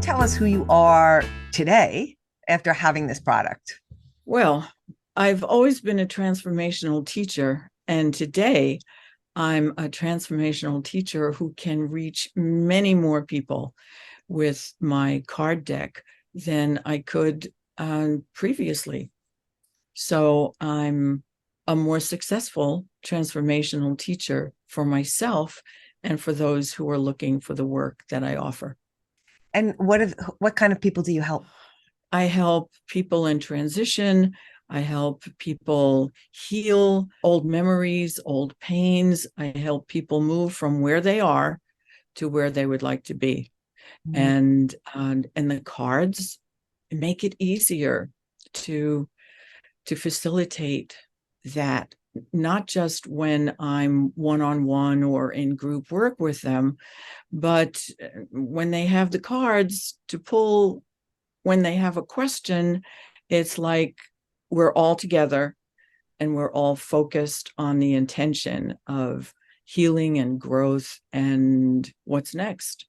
tell us who you are today after having this product? Well, I've always been a transformational teacher, and today I'm a transformational teacher who can reach many more people with my card deck than I could previously. So I'm a more successful transformational teacher for myself and for those who are looking for the work that I offer. And what kind of people do you help? I help people in transition. I help people heal old memories, old pains. I help people move from where they are to where they would like to be. Mm. And the cards make it easier to facilitate that, not just when I'm one-on-one or in group work with them, but when they have the cards to pull, when they have a question, it's like we're all together and we're all focused on the intention of healing and growth and what's next.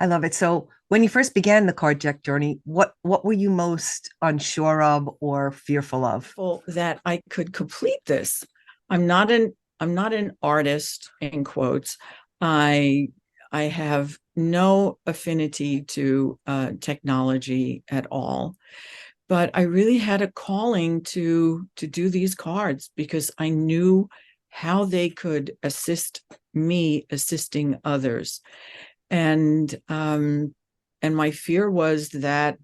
I love it. So when you first began the card deck journey, what were you most unsure of or fearful of? That I could complete this. I'm not an artist, in quotes. I have no affinity to technology at all, but I really had a calling to do these cards because I knew how they could assist me assisting others. And my fear was that,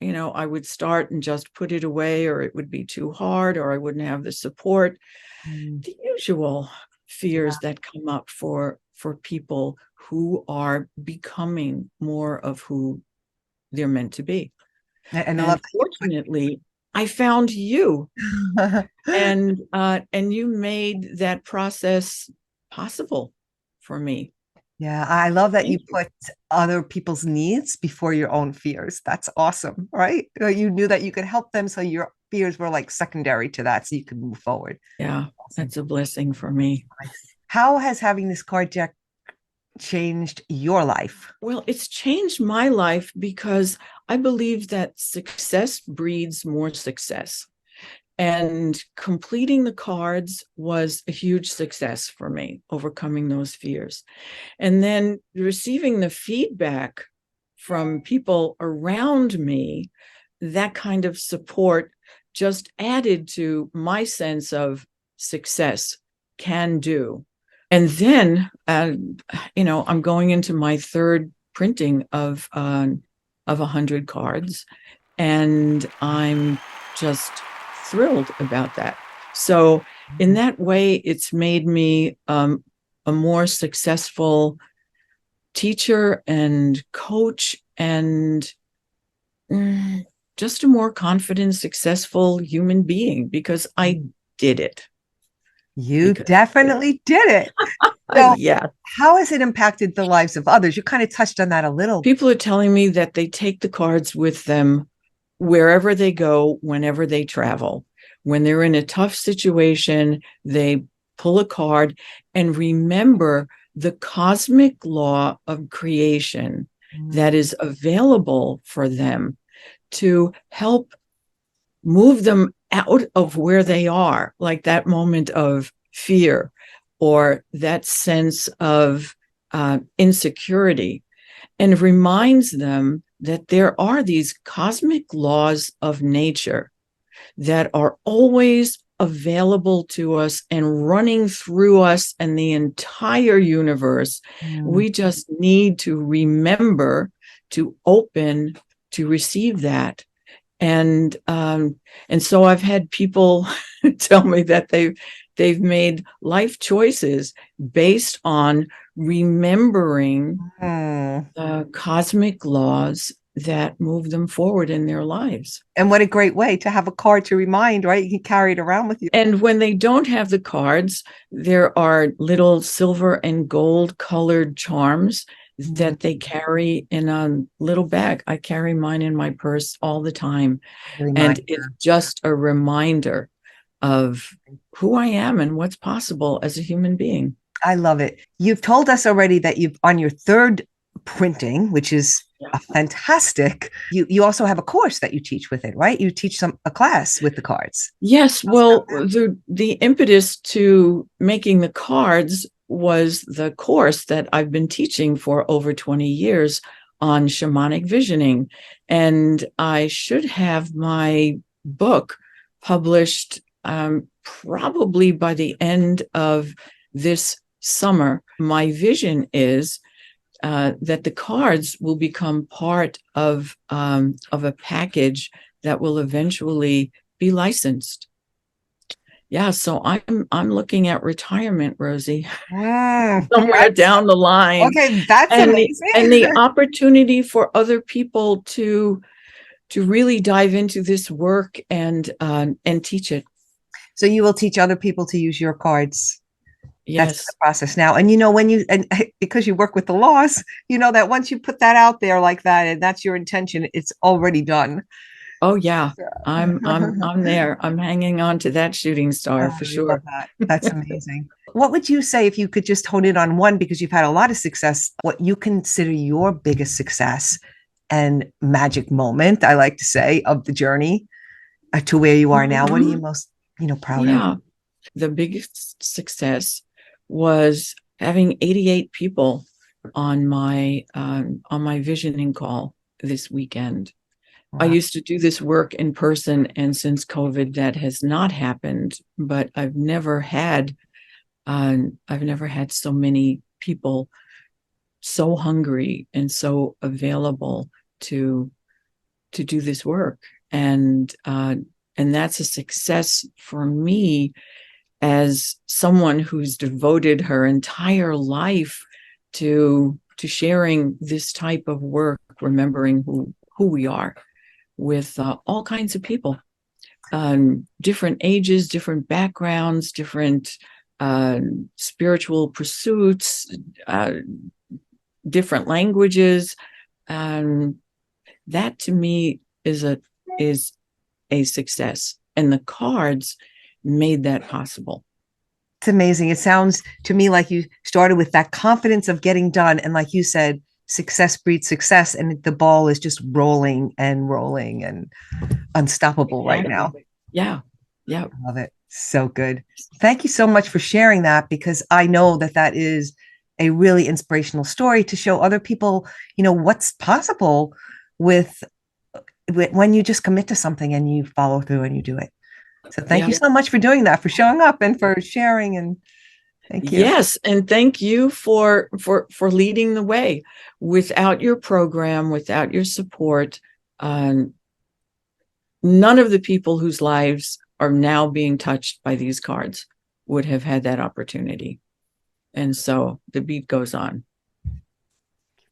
I would start and just put it away, or it would be too hard, or I wouldn't have the support. Mm. The usual Yeah. fears that come up for people who are becoming more of who they're meant to be. And I And love fortunately, I found you, that you put and you made that process possible for me. Yeah, I love that you Thank you. put other people's needs before your own fears. That's awesome, right? You knew that you could help them, so your fears were like secondary to that, so you could move forward. Yeah, Awesome. that's a blessing for me. How has having this card deck changed your life? Well, it's changed my life because I believe that success breeds more success. And completing the cards was a huge success for me, overcoming those fears. And then receiving the feedback from people around me, that kind of support just added to my sense of success, can do. And then, I'm going into my third printing of 100 cards, and I'm just thrilled about that. So, in that way, it's made me a more successful teacher and coach, and mm, just a more confident, successful human being because I did it. You Because I did definitely did it. it. So, Yeah. how has it impacted the lives of others? You kind of touched on that a little. People are telling me that they take the cards with them wherever they go, whenever they travel. When they're in a tough situation, they pull a card and remember the cosmic law of creation that Mm. is available for them to help move them out of where they are, like that moment of fear or that sense of insecurity, and reminds them that there are these cosmic laws of nature that are always available to us and running through us and the entire universe. Mm. We just need to remember to open to receive that. And so I've had people tell me that they've made life choices based on remembering Mm. the cosmic laws that move them forward in their lives. And what a great way to have a card to remind, right? You can carry it around with you. And when they don't have the cards, there are little silver and gold colored charms Mm. that they carry in a little bag. I carry mine in my purse all the time. And it's Reminder. just a reminder of who I am and what's possible as a human being. I love it. You've told us already that you've on your third printing, which is fantastic. You also have a course that you teach with it, right? You teach a class with the cards. Yes, well, the impetus to making the cards was the course that I've been teaching for over 20 years on shamanic visioning. And I should have my book published probably by the end of this summer. My vision is that the cards will become part of a package that will eventually be licensed. Yeah, so I'm looking at retirement, Rosie, somewhere down the line. Okay, that's amazing. And the opportunity for other people to really dive into this work and teach it. So you will teach other people to use your cards. Yes. That's the process now. And because you work with the laws, that once you put that out there like that, and that's your intention, it's already done. Oh yeah, I'm there. I'm hanging on to that shooting star for sure. I love that. That's amazing. What would you say, if you could just hone in on one, because you've had a lot of success, what you consider your biggest success and magic moment, I like to say, of the journey to where you are now? What are you most, proud of? The biggest success was having 88 people on my visioning call this weekend. Wow. I used to do this work in person, and since COVID, that has not happened. But I've never had so many people so hungry and so available to do this work, and that's a success for me as someone who's devoted her entire life to sharing this type of work, remembering who we are, with all kinds of people, different ages, different backgrounds, different spiritual pursuits, different languages. That to me is a success, and the cards made that possible. It's amazing. It sounds to me like you started with that confidence of getting done, and like you said, success breeds success, and the ball is just rolling and rolling and unstoppable right now. Yeah. I love it. So good. Thank you so much for sharing that, because I know that is a really inspirational story to show other people, what's possible with when you just commit to something and you follow through and you do it. So thank you so much for doing that, for showing up and for sharing, and thank you. Yes, and thank you for leading the way. Without your program, without your support, none of the people whose lives are now being touched by these cards would have had that opportunity. And so the beat goes on.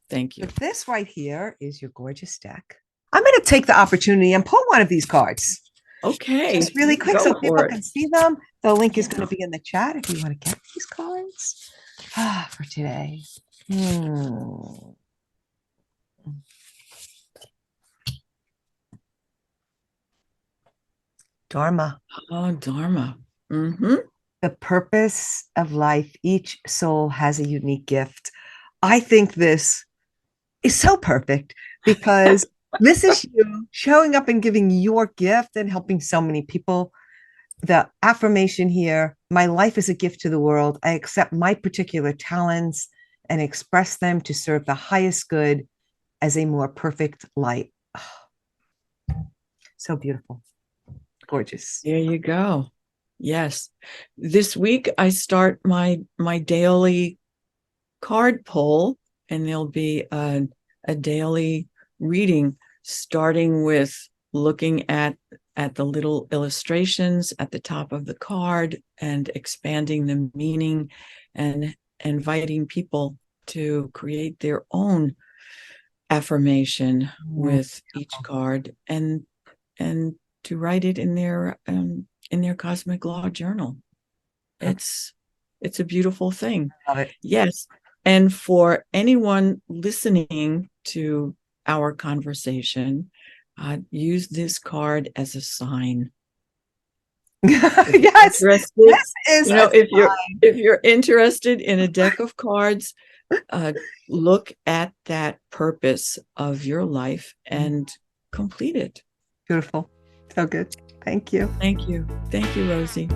Thank you. But this right here is your gorgeous deck. I'm going to take the opportunity and pull one of these cards. Okay. Just really quick so people can see them. The link is going to be in the chat if you want to get these cards for today. Dharma. Oh, Dharma. Mm-hmm. The purpose of life. Each soul has a unique gift. I think this is so perfect, because this is you showing up and giving your gift and helping so many people. The affirmation here: my life is a gift to the world. I accept my particular talents and express them to serve the highest good as a more perfect light. Oh, so beautiful. Gorgeous. There you go. Yes. This week I start my daily card pull, and there'll be a daily reading, starting with looking at the little illustrations at the top of the card and expanding the meaning, and inviting people to create their own affirmation with each card, and to write it in their cosmic law journal. It's a beautiful thing. Love it. Yes. And for anyone listening to our conversation, use this card as a sign. Yes, this is if you're interested in a deck of cards look at that purpose of your life and complete it. Beautiful. So good. Thank you. Thank you. Thank you, Rosie.